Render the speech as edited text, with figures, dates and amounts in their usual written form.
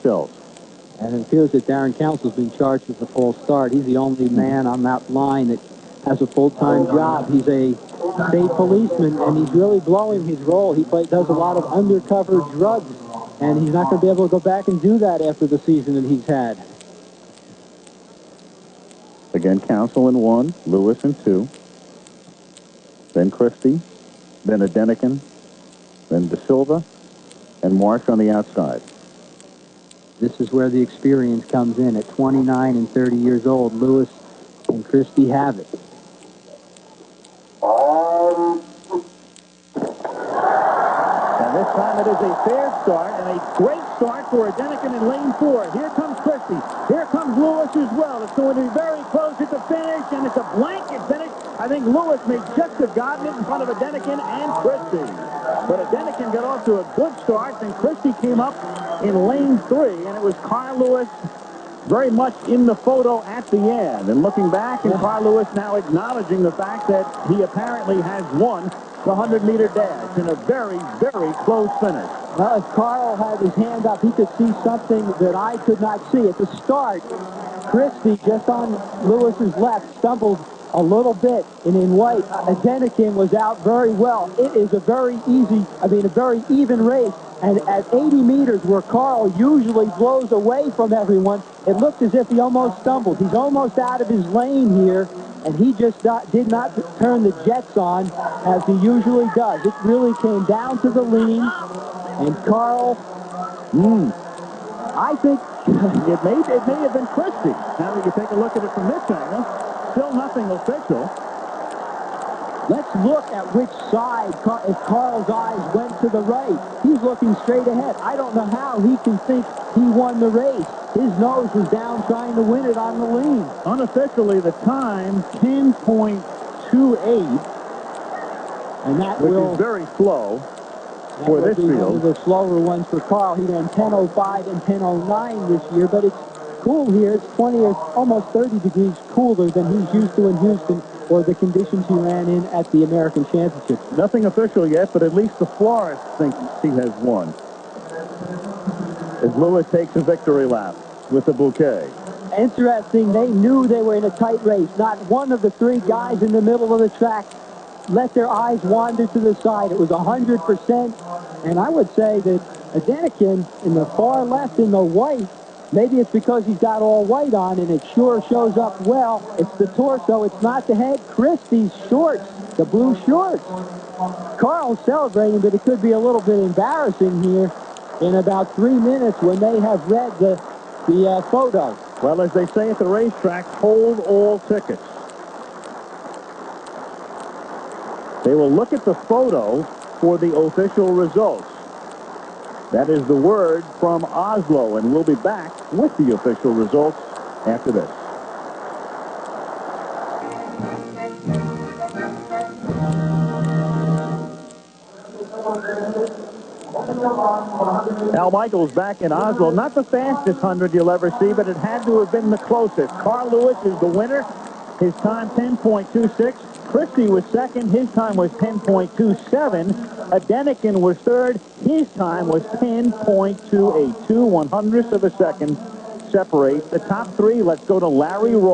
themselves. And it appears that Darren Council's been charged with the false start. He's the only man on that line that has a full-time job. He's a state policeman, and he's really blowing his role. He does a lot of undercover drugs, and he's not going to be able to go back and do that after the season that he's had. Again, Council in 1, Lewis in 2, then Christie, then Adenican, then De Silva, and Marsh on the outside. This is where the experience comes in. At 29 and 30 years old, Lewis and Christie have it. And this time it is a fair start and a great start for Adenican in lane 4. Here comes Christie. Here comes Lewis as well. It's going to be very close at the finish, and it's a blanket finish. I think Lewis may just have gotten it in front of Adenican and Christie. But Adenican got off to a good start, then Christie came up in lane 3, and it was Carl Lewis very much in the photo at the end. And looking back, and Carl Lewis now acknowledging the fact that he apparently has won the 100-meter dash in a very, very close finish. Well, if Carl had his hand up, he could see something that I could not see. At the start, Christie, just on Lewis's left, stumbled a little bit, and in white, Adenican was out very well. It is a very even race. And at 80 meters, where Carl usually blows away from everyone, it looked as if he almost stumbled. He's almost out of his lane here, and he just did not turn the jets on as he usually does. It really came down to the lean, and Carl, I think it may have been Christie. Now that you take a look at it from this angle, still nothing official. Let's look at which side, if Carl's eyes went to the right. He's looking straight ahead. I don't know how he can think he won the race. His nose was down trying to win it on the lean. Unofficially, the time, 10.28. And that which is very slow for this field. One of the slower ones for Carl. He ran 10.05 and 10.09 this year, but it's cool here. It's 20 or almost 30 degrees cooler than he's used to in Houston, or the conditions he ran in at the American Championship. Nothing official yet, but at least the florist thinks he has won, as Lewis takes a victory lap with the bouquet. Interesting, they knew they were in a tight race. Not one of the 3 guys in the middle of the track let their eyes wander to the side. It was 100%, and I would say that Adenican in the far left in the white, maybe it's because he's got all white on, and it sure shows up well. It's the torso, it's not the head. Christie's shorts, the blue shorts. Carl's celebrating, but it could be a little bit embarrassing here in about 3 minutes when they have read the photo. Well, as they say at the racetrack, hold all tickets. They will look at the photo for the official results. That is the word from Oslo, and we'll be back with the official results after this. Al Michaels back in Oslo. Not the fastest 100 you'll ever see, but it had to have been the closest. Carl Lewis is the winner. His time, 10.26. Christie was second. His time was 10.27. Adenican was third. His time was 10.28. 2/100ths of a second separate the top 3. Let's go to Larry Roy.